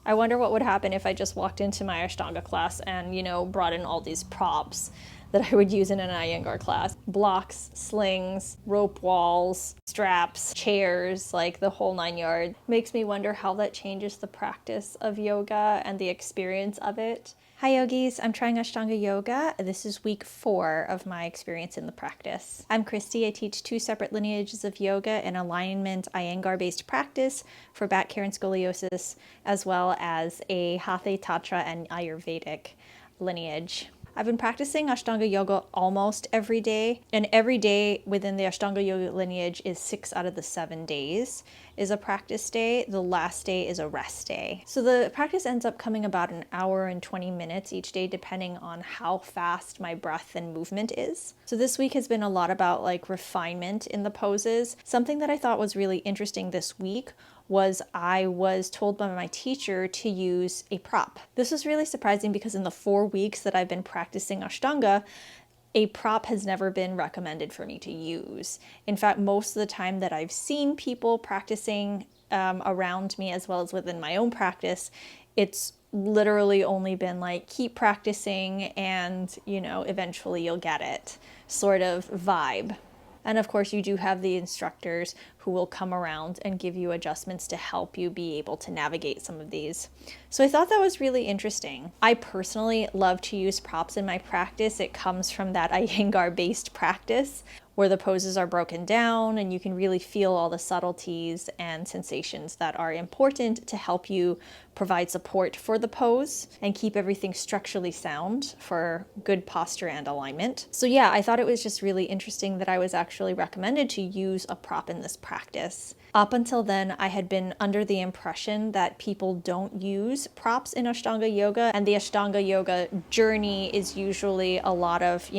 I wonder what would happen if I just walked into my Ashtanga class and, brought in all these props that I would use in an Iyengar class. Blocks, slings, rope walls, straps, chairs, like the whole 9 yards. Makes me wonder how that changes the practice of yoga and the experience of it. Hi yogis, I'm trying Ashtanga Yoga. This is week 4 of my experience in the practice. I'm Christy. I teach 2 separate lineages of yoga and alignment Iyengar-based practice for back care and scoliosis, as well as a Hatha Tantra and Ayurvedic lineage. I've been practicing Ashtanga Yoga almost every day, and every day within the Ashtanga Yoga lineage is 6 out of the 7 days is a practice day. The last day is a rest day. So the practice ends up coming about an hour and 20 minutes each day, depending on how fast my breath and movement is. So this week has been a lot about refinement in the poses. Something that I thought was really interesting this week was I was told by my teacher to use a prop. This was really surprising because in the 4 weeks that I've been practicing Ashtanga, a prop has never been recommended for me to use. In fact, most of the time that I've seen people practicing around me as well as within my own practice, it's literally only been keep practicing and, eventually you'll get it sort of vibe. And of course, you do have the instructors who will come around and give you adjustments to help you be able to navigate some of these. So I thought that was really interesting. I personally love to use props in my practice. It comes from that Iyengar-based practice where the poses are broken down and you can really feel all the subtleties and sensations that are important to help you provide support for the pose and keep everything structurally sound for good posture and alignment. So yeah, I thought it was just really interesting that I was actually recommended to use a prop in this practice. Up until then, I had been under the impression that people don't use props in Ashtanga Yoga, and the Ashtanga Yoga journey is usually a lot of,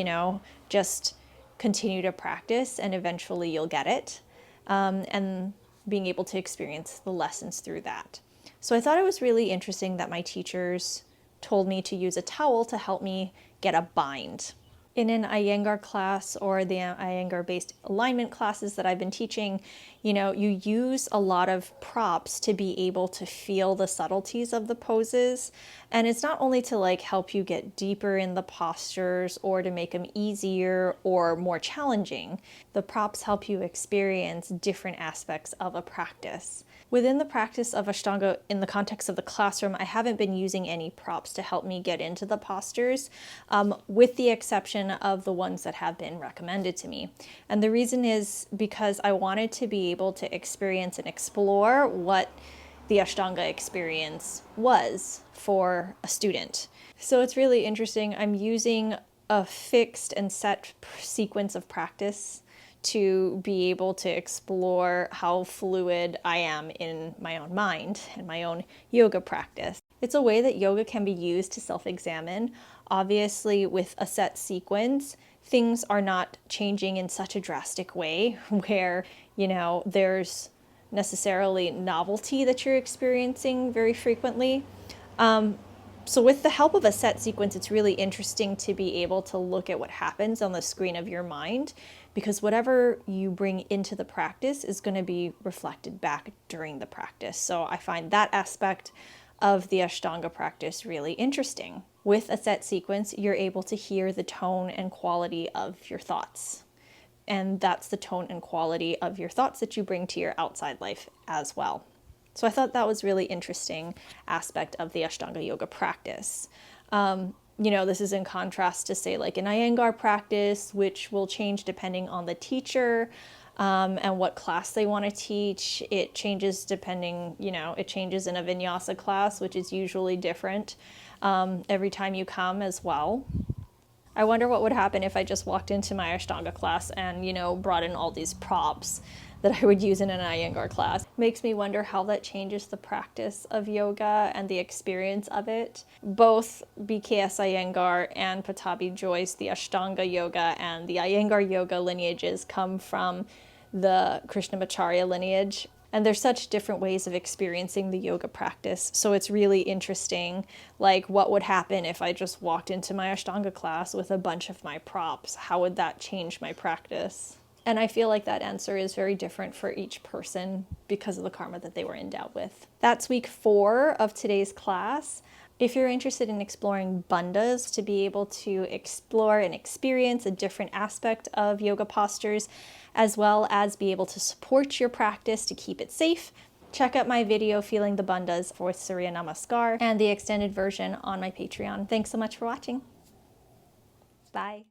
just continue to practice and eventually you'll get it, and being able to experience the lessons through that. So I thought it was really interesting that my teachers told me to use a towel to help me get a bind. In an Iyengar class or the Iyengar-based alignment classes that I've been teaching, you use a lot of props to be able to feel the subtleties of the poses. And it's not only to help you get deeper in the postures or to make them easier or more challenging. The props help you experience different aspects of a practice. Within the practice of Ashtanga, in the context of the classroom, I haven't been using any props to help me get into the postures, with the exception of the ones that have been recommended to me. And the reason is because I wanted to be able to experience and explore what the Ashtanga experience was for a student. So it's really interesting. I'm using a fixed and set sequence of practice to be able to explore how fluid I am in my own mind and my own yoga practice. It's a way that yoga can be used to self-examine. Obviously, with a set sequence, things are not changing in such a drastic way where, there's necessarily novelty that you're experiencing very frequently. So with the help of a set sequence, it's really interesting to be able to look at what happens on the screen of your mind, because whatever you bring into the practice is going to be reflected back during the practice. So I find that aspect of the Ashtanga practice really interesting. With a set sequence, you're able to hear the tone and quality of your thoughts. And that's the tone and quality of your thoughts that you bring to your outside life as well. So I thought that was really interesting aspect of the Ashtanga Yoga practice. This is in contrast to say an Iyengar practice, which will change depending on the teacher and what class they want to teach. It changes depending, it changes in a vinyasa class, which is usually different every time you come as well. I wonder what would happen if I just walked into my Ashtanga class and, brought in all these props that I would use in an Iyengar class. Makes me wonder how that changes the practice of yoga and the experience of it. Both BKS Iyengar and Pattabhi Jois, the Ashtanga Yoga and the Iyengar Yoga lineages come from the Krishnamacharya lineage. And there's such different ways of experiencing the yoga practice. So it's really interesting, what would happen if I just walked into my Ashtanga class with a bunch of my props? How would that change my practice? And I feel like that answer is very different for each person because of the karma that they were endowed with. That's week 4 of today's class. If you're interested in exploring bandhas to be able to explore and experience a different aspect of yoga postures, as well as be able to support your practice to keep it safe, check out my video, Feeling the Bandhas for Surya Namaskar, and the extended version on my Patreon. Thanks so much for watching. Bye.